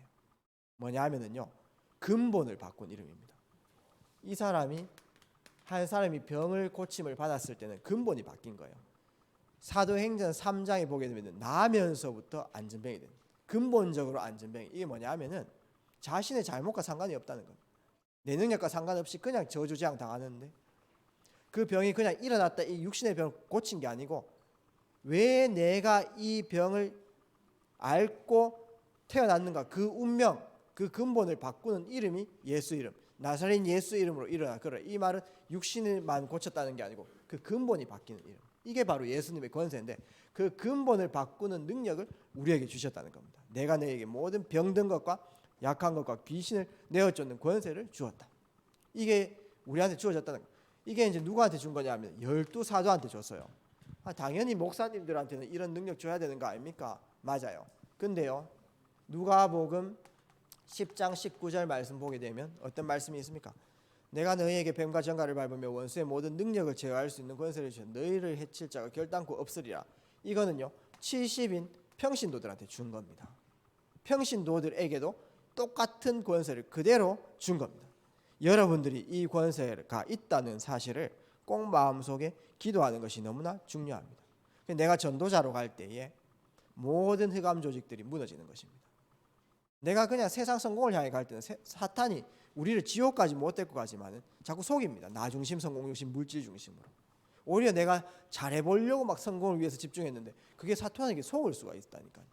Speaker 1: 뭐냐 하면은요, 근본을 바꾼 이름입니다. 이 사람이, 한 사람이 병을 고침을 받았을 때는 근본이 바뀐 거예요. 사도행전 3장에 보게 되면 나면서부터 안전병이 됩니다. 근본적으로 안전병이. 이게 뭐냐 하면은 자신의 잘못과 상관이 없다는 겁니다. 내 능력과 상관없이 그냥 저주재앙 당하는데, 그 병이 그냥 일어났다 이 육신의 병을 고친 게 아니고 왜 내가 이 병을 앓고 태어났는가, 그 운명, 그 근본을 바꾸는 이름이 예수 이름, 나사렛 예수 이름으로 일어나. 그래, 이 말은 육신만 고쳤다는 게 아니고 그 근본이 바뀌는 이름. 이게 바로 예수님의 권세인데, 그 근본을 바꾸는 능력을 우리에게 주셨다는 겁니다. 내가 너에게 모든 병든 것과 약한 것과 귀신을 내어쫓는 권세를 주었다. 이게 우리한테 주어졌다는 거예요. 이게 이제 누구한테 준 거냐면 12사도한테 줬어요. 당연히 목사님들한테는 이런 능력 줘야 되는 거 아닙니까? 맞아요. 근데요, 누가복음 10장 19절 말씀 보게 되면 어떤 말씀이 있습니까? 내가 너희에게 뱀과 정갈을 밟으며 원수의 모든 능력을 제어할 수 있는 권세를 주셔 너희를 해칠 자가 결단코 없으리라. 이거는요, 70인 평신도들한테 준 겁니다. 평신도들에게도 똑같은 권세를 그대로 준 겁니다. 여러분들이 이 권세가 있다는 사실을 꼭 마음속에 기도하는 것이 너무나 중요합니다. 내가 전도자로 갈 때에 모든 흑암 조직들이 무너지는 것입니다. 내가 그냥 세상 성공을 향해 갈 때는 사탄이 우리를 지옥까지 못 데리고 가지만은 자꾸 속입니다. 나 중심, 성공 중심, 물질 중심으로. 오히려 내가 잘해보려고 막 성공을 위해서 집중했는데 그게 사탄에게 속을 수가 있다니까요.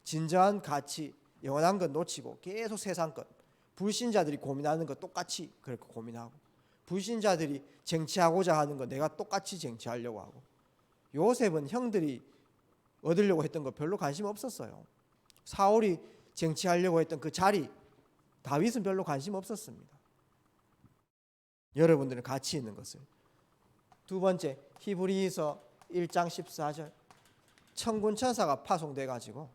Speaker 1: 진정한 가치, 영원한 것 놓치고 계속 세상 것, 불신자들이 고민하는 것 똑같이 그렇게 고민하고, 불신자들이 쟁취하고자 하는 것 내가 똑같이 쟁취하려고 하고. 요셉은 형들이 얻으려고 했던 거 별로 관심 없었어요. 사울이 쟁취하려고 했던 그 자리, 다윗은 별로 관심 없었습니다. 여러분들은 가치 있는 것을. 두 번째, 히브리서 1장 14절, 천군 천사가 파송돼 가지고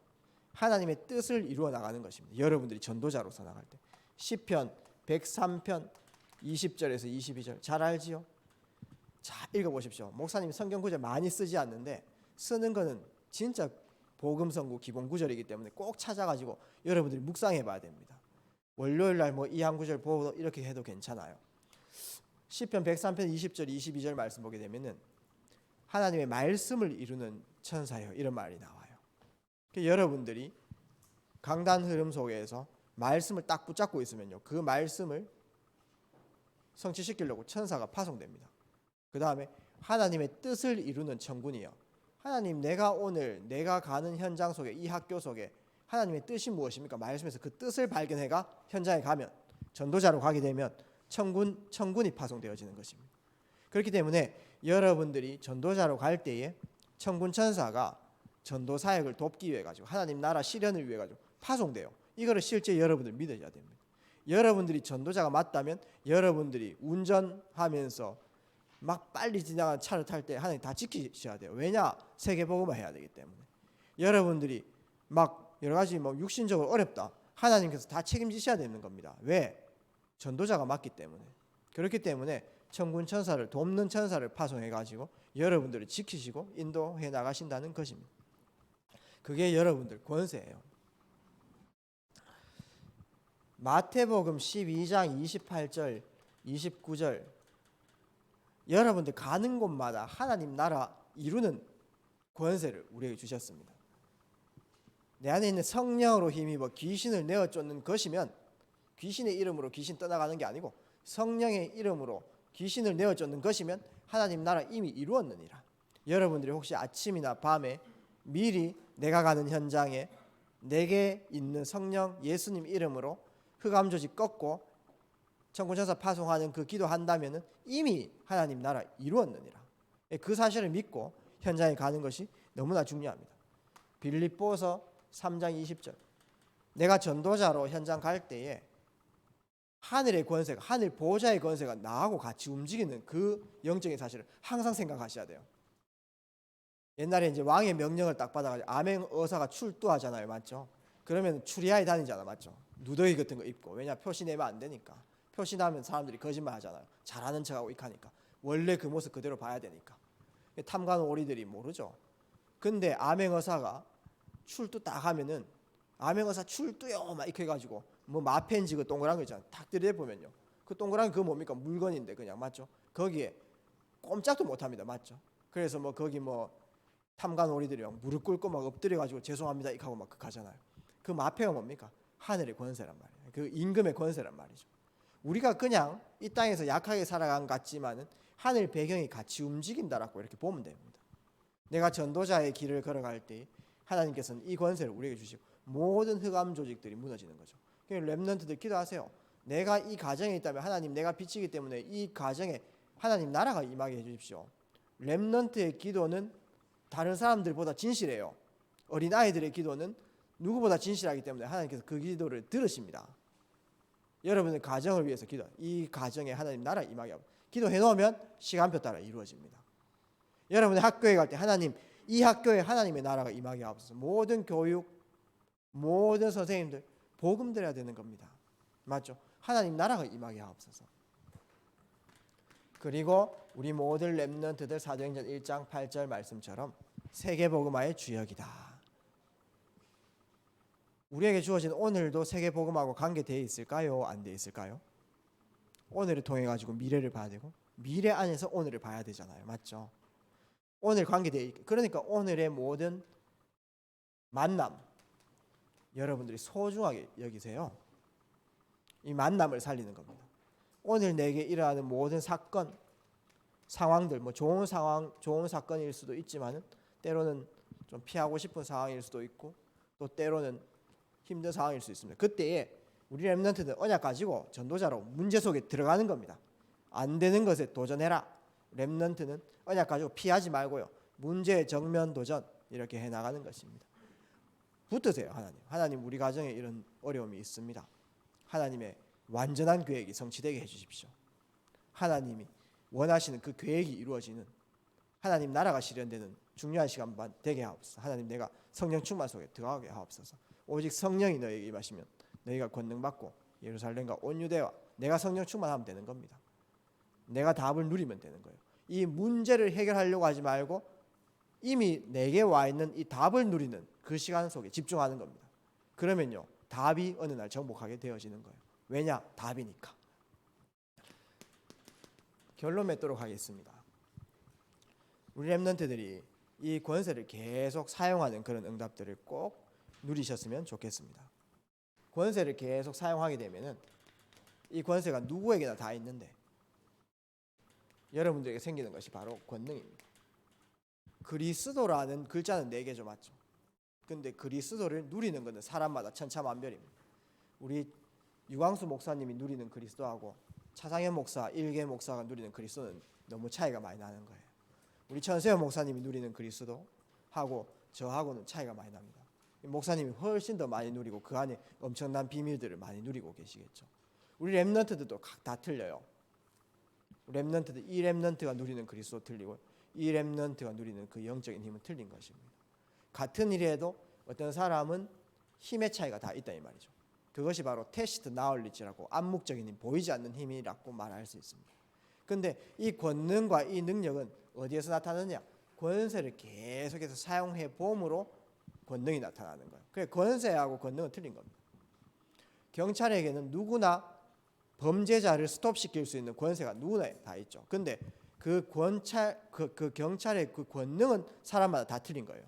Speaker 1: 하나님의 뜻을 이루어 나가는 것입니다. 여러분들이 전도자로서 나갈 때. 시편 103편 20절에서 22절 잘 알지요? 자, 읽어보십시오. 목사님이 성경 구절 많이 쓰지 않는데 쓰는 거는 진짜 복음성구 기본 구절이기 때문에 꼭 찾아가지고 여러분들이 묵상해 봐야 됩니다. 월요일 날 뭐 이 한 구절 보고 이렇게 해도 괜찮아요. 시편 103편 20절 22절 말씀 보게 되면은 하나님의 말씀을 이루는 천사요, 이런 말이 나와요. 여러분들이 강단 흐름 속에서 말씀을 딱 붙잡고 있으면요, 그 말씀을 성취시키려고 천사가 파송됩니다. 그 다음에 하나님의 뜻을 이루는 천군이요, 하나님, 내가 오늘 내가 가는 현장 속에, 이 학교 속에 하나님의 뜻이 무엇입니까? 말씀에서 그 뜻을 발견해가 현장에 가면, 전도자로 가게 되면 천군이 파송되어지는 것입니다. 그렇기 때문에 여러분들이 전도자로 갈 때에 천군 천사가 전도 사역을 돕기 위해 가지고 하나님 나라 실현을 위해 가지고 파송돼요. 이거를 실제 여러분들 믿으셔야 됩니다. 여러분들이 전도자가 맞다면 여러분들이 운전하면서 막 빨리 지나가는 차를 탈 때 하나님 다 지키셔야 돼요. 왜냐? 세계복음을 해야 되기 때문에. 여러분들이 막 여러 가지 뭐 육신적으로 어렵다. 하나님께서 다 책임지셔야 되는 겁니다. 왜? 전도자가 맞기 때문에. 그렇기 때문에 천군 천사를 돕는 천사를 파송해 가지고 여러분들을 지키시고 인도해 나가신다는 것입니다. 그게 여러분들 권세예요. 마태복음 12장 28절 29절 여러분들 가는 곳마다 하나님 나라 이루는 권세를 우리에게 주셨습니다. 내 안에 있는 성령으로 힘입어 귀신을 내어 쫓는 것이면 귀신의 이름으로 귀신 떠나가는 게 아니고 성령의 이름으로 귀신을 내어 쫓는 것이면 하나님 나라 이미 이루었느니라. 여러분들이 혹시 아침이나 밤에 미리 내가 가는 현장에 내게 있는 성령 예수님 이름으로 흑암 조직 꺾고 천군천사 파송하는 그 기도한다면은 이미 하나님 나라 이루었느니라. 그 사실을 믿고 현장에 가는 것이 너무나 중요합니다. 빌립보서 3장 20절 내가 전도자로 현장 갈 때에 하늘의 권세가 하늘 보호자의 권세가 나하고 같이 움직이는 그 영적인 사실을 항상 생각하셔야 돼요. 옛날에 이제 왕의 명령을 딱 받아가지고 암행 의사가 출두하잖아요, 맞죠? 그러면 추리하에 다니잖아, 맞죠? 누더기 같은 거 입고. 왜냐? 표시 내면 안 되니까. 표시 나면 사람들이 거짓말 하잖아요. 잘하는 척하고 익하니까. 원래 그 모습 그대로 봐야 되니까. 탐관 오리들이 모르죠. 근데 암행 의사가 출두 딱 하면은 암행 의사 출두요 막 이렇게 해가지고 뭐 마펜지 그 동그란 거 있잖아요. 탁 들여다보면요. 그 동그란 거 뭡니까? 물건인데 그냥, 맞죠? 거기에 꼼짝도 못합니다, 맞죠? 그래서 뭐 거기 뭐 탐관 오리들이 막 무릎 꿇고 막 엎드려가지고 죄송합니다 이렇게 하고 막 하잖아요. 그 마패가 뭡니까? 하늘의 권세란 말이에요. 그 임금의 권세란 말이죠. 우리가 그냥 이 땅에서 약하게 살아간 것 같지만은 하늘 배경이 같이 움직인다라고 이렇게 보면 됩니다. 내가 전도자의 길을 걸어갈 때 하나님께서는 이 권세를 우리에게 주시고 모든 흑암 조직들이 무너지는 거죠. 그러니까 렘넌트들 기도하세요. 내가 이 가정에 있다면 하나님 내가 빛이기 때문에 이 가정에 하나님 나라가 임하게 해주십시오. 렘넌트의 기도는 다른 사람들보다 진실해요. 어린아이들의 기도는 누구보다 진실하기 때문에 하나님께서 그 기도를 들으십니다. 여러분의 가정을 위해서 기도, 이 가정에 하나님 나라 임하게 하고 기도해 놓으면 시간표 따라 이루어집니다. 여러분의 학교에 갈 때 하나님, 이 학교에 하나님의 나라가 임하게 하옵소서. 모든 교육, 모든 선생님들 복음 드려야 되는 겁니다. 맞죠? 하나님 나라가 임하게 하옵소서. 그리고 우리 모든 렘넌트들 사도행전 1장 8절 말씀처럼 세계복음화의 주역이다. 우리에게 주어진 오늘도 세계복음하고 관계되어 있을까요? 안 되어 있을까요? 오늘을 통해 가지고 미래를 봐야 되고 미래 안에서 오늘을 봐야 되잖아요. 맞죠? 오늘 관계되어 있고 그러니까 오늘의 모든 만남 여러분들이 소중하게 여기세요. 이 만남을 살리는 겁니다. 오늘 내게 일어나는 모든 사건, 상황들, 뭐 좋은 상황, 좋은 사건일 수도 있지만은 때로는 좀 피하고 싶은 상황일 수도 있고 또 때로는 힘든 상황일 수 있습니다. 그때에 우리 렘넌트들 언약 가지고 전도자로 문제 속에 들어가는 겁니다. 안 되는 것에 도전해라. 렘넌트는 언약 가지고 피하지 말고요. 문제의 정면 도전 이렇게 해나가는 것입니다. 붙으세요. 하나님 우리 가정에 이런 어려움이 있습니다. 하나님의 완전한 계획이 성취되게 해주십시오. 하나님이 원하시는 그 계획이 이루어지는 하나님 나라가 실현되는 중요한 시간만 되게 하옵소서. 하나님 내가 성령 충만 속에 들어가게 하옵소서. 오직 성령이 너에게 임하시면 너희가 권능받고 예루살렘과 온 유대와 내가 성령 충만하면 되는 겁니다. 내가 답을 누리면 되는 거예요. 이 문제를 해결하려고 하지 말고 이미 내게 와 있는 이 답을 누리는 그 시간 속에 집중하는 겁니다. 그러면요 답이 어느 날 정복하게 되어지는 거예요. 왜냐? 답이니까. 결론 맺도록 하겠습니다. 우리 렘넌트들이 이 권세를 계속 사용하는 그런 응답들을 꼭 누리셨으면 좋겠습니다. 권세를 계속 사용하게 되면은 이 권세가 누구에게나 다 있는데 여러분들에게 생기는 것이 바로 권능입니다. 그리스도라는 글자는 4개죠, 맞죠? 근데 그리스도를 누리는 것은 사람마다 천차만별입니다. 우리 유광수 목사님이 누리는 그리스도하고 차상현 목사, 일개 목사가 누리는 그리스도는 너무 차이가 많이 나는 거예요. 우리 천세현 목사님이 누리는 그리스도하고 저하고는 차이가 많이 납니다. 목사님이 훨씬 더 많이 누리고 그 안에 엄청난 비밀들을 많이 누리고 계시겠죠. 우리 렘넌트들도 각 다 틀려요. 렘넌트들, 이 렘넌트가 누리는 그리스도 틀리고 이 렘넌트가 누리는 그 영적인 힘은 틀린 것입니다. 같은 일에도 어떤 사람은 힘의 차이가 다 있다 이 말이죠. 그것이 바로 테시트 나울리지라고 암묵적인 힘, 보이지 않는 힘이라고 말할 수 있습니다. 근데 이 권능과 이 능력은 어디에서 나타나느냐? 권세를 계속해서 사용해 봄으로 권능이 나타나는 거예요. 그래 권세하고 권능은 틀린 겁니다. 경찰에게는 누구나 범죄자를 스톱시킬 수 있는 권세가 누구나 다 있죠. 근데 그 경찰의 그 권능은 사람마다 다 틀린 거예요.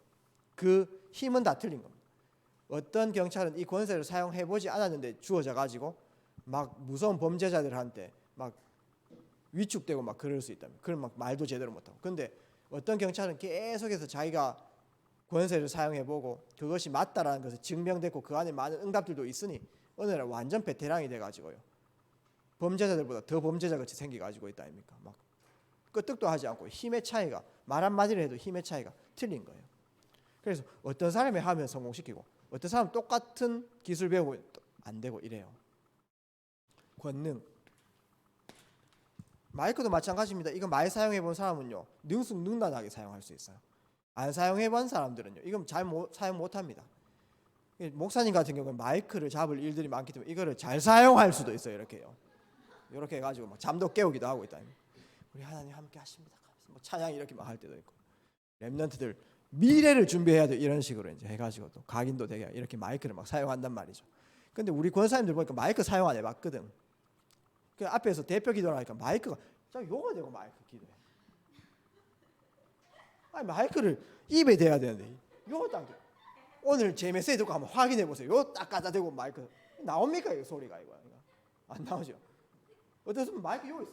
Speaker 1: 그 힘은 다 틀린 겁니다. 어떤 경찰은 이 권세를 사용해 보지 않았는데 주어져 가지고 막 무서운 범죄자들한테 막 위축되고 막 그럴 수 있다면, 그럼 막 말도 제대로 못하고. 근데 어떤 경찰은 계속해서 자기가 권세를 사용해 보고 그것이 맞다라는 것을 증명됐고 그 안에 많은 응답들도 있으니 어느 날 완전 베테랑이 돼 가지고요, 범죄자들보다 더 범죄자 같이 생겨 가지고 있다 아닙니까? 막 끄떡도 하지 않고 힘의 차이가, 말 한마디를 해도 힘의 차이가 틀린 거예요. 그래서 어떤 사람이 하면 성공시키고 어떤 사람은 똑같은 기술 배우고 안 되고 이래요. 권능, 마이크도 마찬가지입니다. 이거 많이 사용해 본 사람은요 능수능란하게 사용할 수 있어요. 안 사용해 본 사람들은요 이건 사용 못합니다. 목사님 같은 경우는 마이크를 잡을 일들이 많기 때문에 이거를 잘 사용할 수도 있어요. 이렇게요. 이렇게 해가지고 막 잠도 깨우기도 하고 있다. 우리 하나님 함께 하십니다. 뭐 찬양 이렇게 막 할 때도 있고, 렘넌트들 미래를 준비해야 돼 이런 식으로 이제 해가지고 또 각인도 되게 이렇게 마이크를 막 사용한단 말이죠. 근데 우리 권사님들 보니까 마이크 사용 안 해봤거든. 그 앞에서 대표 기도를 하니까 마이크가 자 요거 대고 마이크 기도해. 아니 마이크를 입에 대야 되는데 요거 딱 오늘 제 메시지 듣고 한번 확인해 보세요. 요 딱 갖다 대고 마이크 나옵니까 이 소리가 이거 안 나오죠. 어떤 사람 마이크 요거 있어.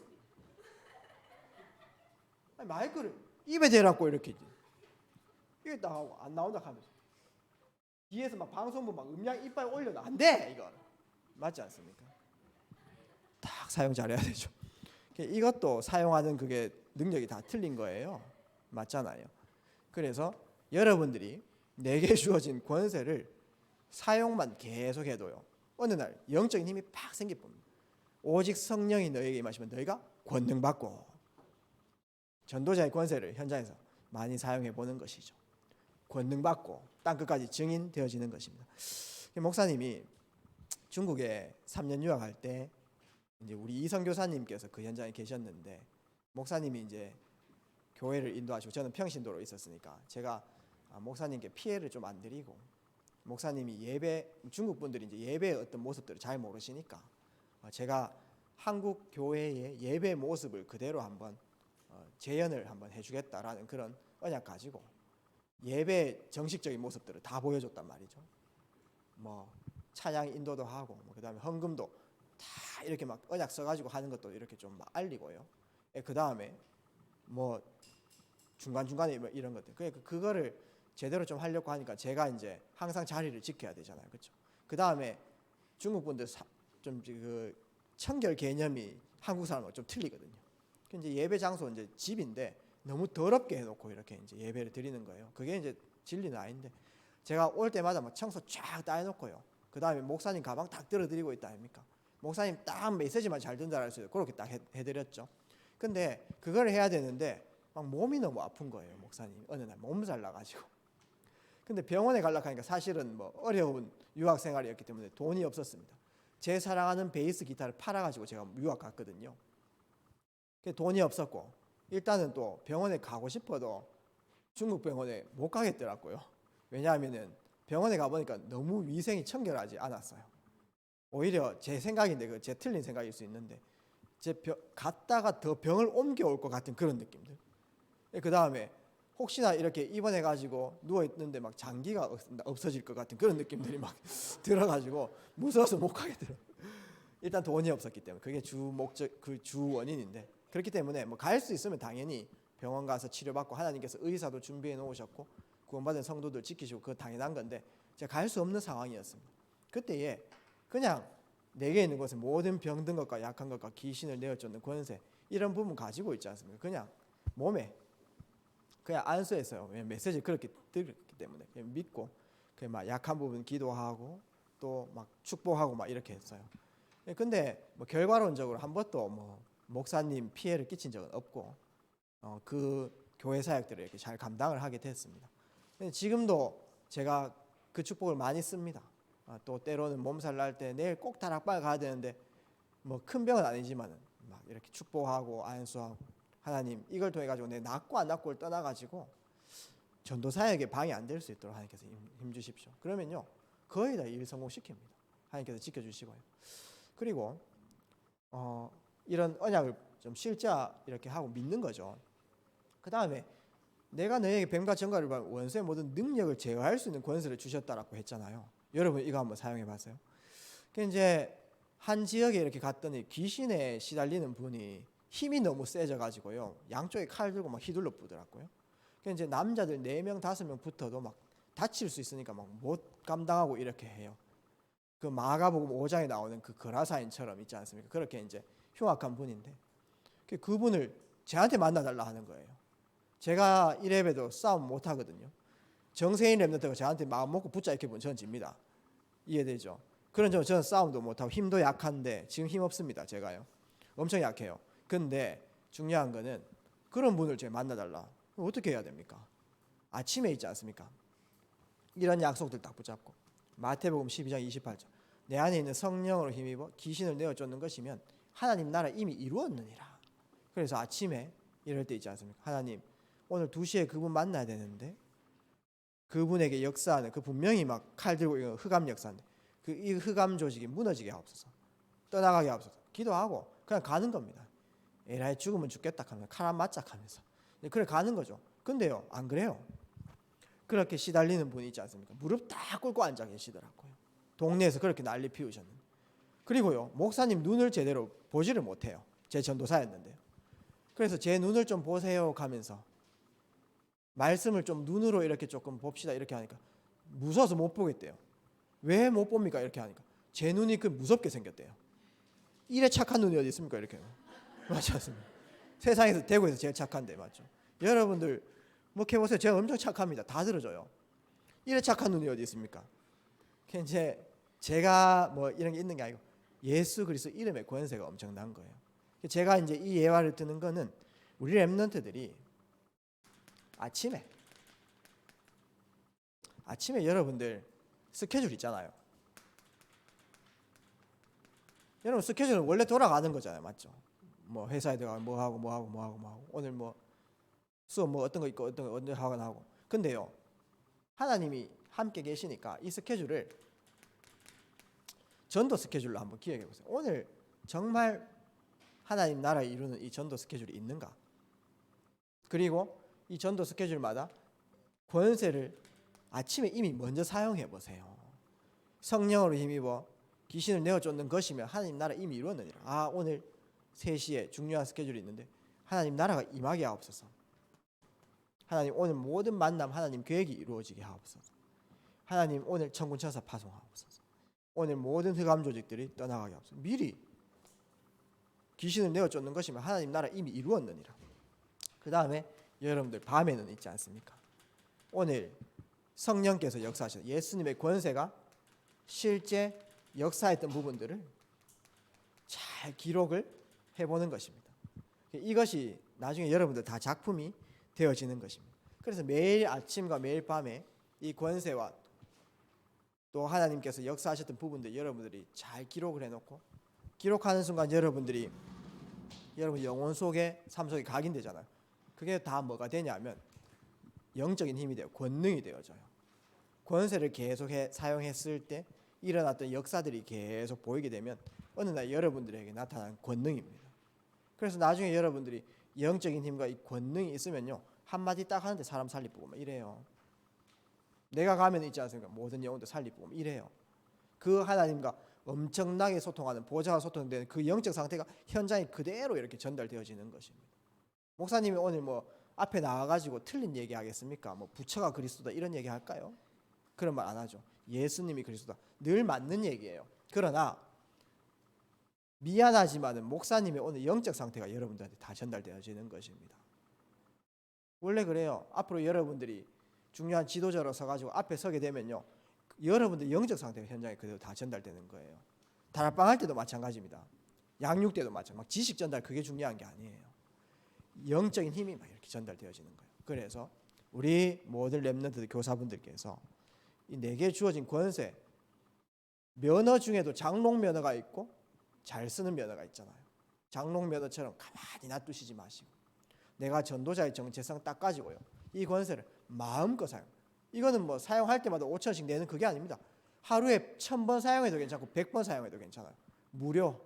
Speaker 1: 아니 마이크를 입에 대라고 이렇게 이게 나가고 안 나온다 하면서 뒤에서 막 방송부 막 음량 이빨 올려도 안 돼. 이거 맞지 않습니까? 딱 사용 잘해야 되죠. 이것도 사용하는 그게 능력이 다 틀린 거예요. 맞잖아요. 그래서 여러분들이 내게 주어진 권세를 사용만 계속해도요 어느 날 영적인 힘이 팍 생길 겁니다. 오직 성령이 너에게 임하시면 너희가 권능 받고, 전도자의 권세를 현장에서 많이 사용해 보는 것이죠. 권능 받고 땅 끝까지 증인 되어지는 것입니다. 목사님이 중국에 3년 유학할 때 이제 우리 이성 교사님께서 그 현장에 계셨는데, 목사님이 이제 교회를 인도하시고 저는 평신도로 있었으니까 제가 목사님께 피해를 좀 안 드리고, 목사님이 중국 분들이 이제 예배의 어떤 모습들을 잘 모르시니까 제가 한국 교회의 예배 모습을 그대로 한번 재현을 한번 해주겠다라는 그런 언약 가지고 예배 정식적인 모습들을 다 보여줬단 말이죠. 뭐 찬양 인도도 하고 뭐 그다음에 헌금도 다 이렇게 막 언약 써가지고 하는 것도 이렇게 좀 막 알리고요. 그다음에 뭐 중간중간에 이런 것들 그거를 제대로 좀 하려고 하니까 제가 이제 항상 자리를 지켜야 되잖아요. 그렇죠? 그다음에 중국 분들 좀 그 청결 개념이 한국 사람하고 좀 틀리거든요. 이제 예배 장소 이제 집인데 너무 더럽게 해놓고 이렇게 이제 예배를 드리는 거예요. 그게 이제 진리는 아닌데 제가 올 때마다 막 청소 쫙 다 해놓고요. 그다음에 목사님 가방 딱 들어드리고 있다 아닙니까? 목사님 딱 메시지만 잘 듣는다 할 수 있어요. 그렇게 딱 해드렸죠. 근데 그걸 해야 되는데 막 몸이 너무 아픈 거예요. 목사님 어느 날 몸살 나가지고. 근데 병원에 가려고 하니까 사실은 뭐 어려운 유학 생활이었기 때문에 돈이 없었습니다. 제 사랑하는 베이스 기타를 팔아가지고 제가 유학 갔거든요. 돈이 없었고 일단은 또 병원에 가고 싶어도 중국 병원에 못 가겠더라고요. 왜냐하면은 병원에 가보니까 너무 위생이 청결하지 않았어요. 오히려 제 생각인데 제 틀린 생각일 수 있는데 갔다가 더 병을 옮겨올 것 같은 그런 느낌들. 그 다음에 혹시나 이렇게 입원해가지고 누워있는데 막 장기가 없어질 것 같은 그런 느낌들이 막 들어가지고 무서워서 못 가겠더라고요. 일단 돈이 없었기 때문에 그게 주 목적, 그 주 원인인데, 그렇기 때문에 뭐 갈 수 있으면 당연히 병원 가서 치료받고 하나님께서 의사도 준비해 놓으셨고 구원받은 성도들 지키시고 그거 당연한 건데 제가 갈 수 없는 상황이었습니다. 그때에 그냥 내게 있는 것은 모든 병든 것과 약한 것과 귀신을 내어쫓는 권세 이런 부분 가지고 있지 않습니까? 그냥 몸에 그냥 안수했어요. 메시지 그렇게 들었기 때문에 그냥 믿고 그냥 막 약한 부분 기도하고 또 막 축복하고 막 이렇게 했어요. 근데 뭐 결과론적으로 한 번도 뭐 목사님 피해를 끼친 적은 없고 그 교회 사역들을 이렇게 잘 감당을 하게 됐습니다. 지금도 제가 그 축복을 많이 씁니다. 또 때로는 몸살 날 때 내일 꼭 다락방에 가야 되는데 뭐 큰 병은 아니지만은 막 이렇게 축복하고 안수하고 하나님 이걸 통해 가지고 내 낫고 안 낫고를 떠나 가지고 전도사에게 방해 안 될 수 있도록 하나님께서 힘 주십시오. 그러면요 거의 다 일 성공시킵니다. 하나님께서 지켜주시고요. 그리고 이런 언약을 좀 실자 이렇게 하고 믿는 거죠. 그 다음에 내가 너에게 뱀과 정갈을 받은 원수의 모든 능력을 제어할 수 있는 권세를 주셨다라고 했잖아요. 여러분 이거 한번 사용해 봤어요. 그 이제 한 지역에 이렇게 갔더니 귀신에 시달리는 분이 힘이 너무 세져 가지고요. 양쪽에 칼 들고 막 휘둘러 부더라고요. 그 이제 남자들 4명 5명 붙어도 막 다칠 수 있으니까 막 못 감당하고 이렇게 해요. 그 마가복음 5장에 나오는 그 거라사인처럼 있지 않습니까? 그렇게 이제 흉악한 분인데 그분을 저한테 만나달라 하는 거예요. 제가 이래봬도 싸움 못 하거든요. 정세인 랩런트가 저한테 마음 먹고 붙잡게 보면 저는 집니다. 이해되죠? 그런 점은 저는 싸움도 못하고 힘도 약한데 지금 힘 없습니다. 제가요. 엄청 약해요. 근데 중요한 거는 그런 분을 제가 만나달라. 어떻게 해야 됩니까? 아침에 있지 않습니까? 이런 약속들 딱 붙잡고 마태복음 12장 28절 내 안에 있는 성령으로 힘입어 귀신을 내어 쫓는 것이면 하나님 나라 이미 이루었느니라. 그래서 아침에 이럴 때 있지 않습니까? 하나님 오늘 2시에 그분 만나야 되는데 그분에게 역사하는 그 분명히 막 칼 들고 이거 흑암 역사인데 그 이 흑암 조직이 무너지게 하옵소서. 떠나가게 하옵소서. 기도하고 그냥 가는 겁니다. 에라이 죽으면 죽겠다 하면서 칼 안 맞자 하면서 그래 가는 거죠. 근데요 안 그래요. 그렇게 시달리는 분이 있지 않습니까? 무릎 딱 꿇고 앉아 계시더라고요. 동네에서 그렇게 난리 피우셨는데. 그리고요 목사님 눈을 제대로 보지를 못해요. 제 전도사였는데요. 그래서 제 눈을 좀 보세요 하면서 말씀을 좀 눈으로 이렇게 조금 봅시다 이렇게 하니까 무서워서 못 보겠대요. 왜 못 봅니까? 이렇게 하니까 제 눈이 그 무섭게 생겼대요. 이래 착한 눈이 어디 있습니까? 이렇게 맞지 않습니까? 세상에서 대구에서 제일 착한데 맞죠? 여러분들 뭐 해보세요. 제가 엄청 착합니다. 다 들어줘요. 이래 착한 눈이 어디 있습니까? 이제 제가 뭐 이런 게 있는 게 아니고 예수 그리스도 이름의 권세가 엄청난 거예요. 제가 이제 이 예화를 드는 거는 우리 렘넌트들이 아침에 여러분들 스케줄 있잖아요. 여러분 스케줄은 원래 돌아가는 거잖아요. 맞죠? 뭐 회사에 들어가 뭐 하고 오늘 뭐 수업 뭐 어떤 거 있고 어떤 거 언제 하고 근데요. 하나님이 함께 계시니까 이 스케줄을 전도 스케줄로 한번 기억해 보세요. 오늘 정말 하나님 나라 이루는 이 전도 스케줄이 있는가? 그리고 이 전도 스케줄마다 권세를 아침에 이미 먼저 사용해 보세요. 성령으로 힘입어 귀신을 내어 쫓는 것이면 하나님 나라 이미 이루었느니라. 아 오늘 3시에 중요한 스케줄이 있는데 하나님 나라가 임하게 하옵소서. 하나님 오늘 모든 만남 하나님 계획이 이루어지게 하옵소서. 하나님 오늘 천군 천사 파송하옵소서. 오늘 모든 흑암 조직들이 떠나가게 하옵소서. 미리 귀신을 내어 쫓는 것이면 하나님 나라 이미 이루었느니라. 그 다음에 여러분들 밤에는 있지 않습니까? 오늘 성령께서 역사하셔서 예수님의 권세가 실제 역사했던 부분들을 잘 기록을 해보는 것입니다. 이것이 나중에 여러분들 다 작품이 되어지는 것입니다. 그래서 매일 아침과 매일 밤에 이 권세와 또 하나님께서 역사하셨던 부분들 여러분들이 잘 기록을 해놓고 기록하는 순간 여러분 영혼 속에 삶 속에 각인되잖아요. 그게 다 뭐가 되냐면 영적인 힘이 되어 권능이 되어져요. 권세를 계속 사용했을 때 일어났던 역사들이 계속 보이게 되면 어느 날 여러분들에게 나타난 권능입니다. 그래서 나중에 여러분들이 영적인 힘과 이 권능이 있으면요 한마디 딱 하는데 사람 살리고 막 이래요. 내가 가면 있지 않습니까? 모든 영혼도 살리고 막 이래요. 그 하나님과 엄청나게 소통하는 보좌가 소통되는 그 영적 상태가 현장에 그대로 이렇게 전달되어지는 것입니다. 목사님이 오늘 뭐 앞에 나와가지고 틀린 얘기 하겠습니까? 뭐 부처가 그리스도다 이런 얘기 할까요? 그런 말 안 하죠. 예수님이 그리스도다. 늘 맞는 얘기예요. 그러나 미안하지만은 목사님의 오늘 영적 상태가 여러분들한테 다 전달되어지는 것입니다. 원래 그래요. 앞으로 여러분들이 중요한 지도자로 서가지고 앞에 서게 되면요, 여러분들 영적 상태가 현장에 그대로 다 전달되는 거예요. 다락방 할 때도 마찬가지입니다. 양육 때도 마찬가지. 막 지식 전달 그게 중요한 게 아니에요. 영적인 힘이 막 이렇게 전달되어지는 거예요. 그래서 우리 모든 렘넌트 교사분들께서 이 내게 주어진 권세, 면허 중에도 장롱 면허가 있고 잘 쓰는 면허가 있잖아요. 장롱 면허처럼 가만히 놔두시지 마시고 내가 전도자의 정체성 딱 가지고요. 이 권세를 마음껏 사용. 이거는 뭐 사용할 때마다 5천씩 내는 그게 아닙니다. 하루에 1000번 사용해도 괜찮고 100번 사용해도 괜찮아요. 무료.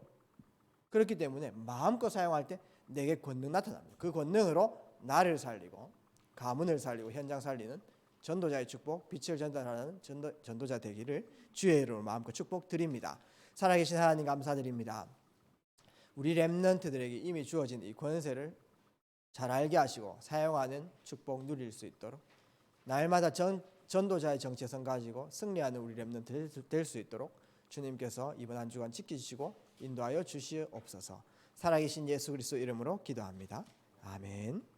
Speaker 1: 그렇기 때문에 마음껏 사용할 때 내게 권능 나타납니다. 그 권능으로 나를 살리고 가문을 살리고 현장 살리는 전도자의 축복, 빛을 전달하는 전도자 되기를 주의 이름으로 마음껏 축복드립니다. 살아계신 하나님 감사드립니다. 우리 렘넌트들에게 이미 주어진 이 권세를 잘 알게 하시고 사용하는 축복 누릴 수 있도록 날마다 전도자의 정체성 가지고 승리하는 우리 렘넌트 될 수 있도록 주님께서 이번 한 주간 지키시고 인도하여 주시옵소서. 살아계신 예수 그리스도 이름으로 기도합니다. 아멘.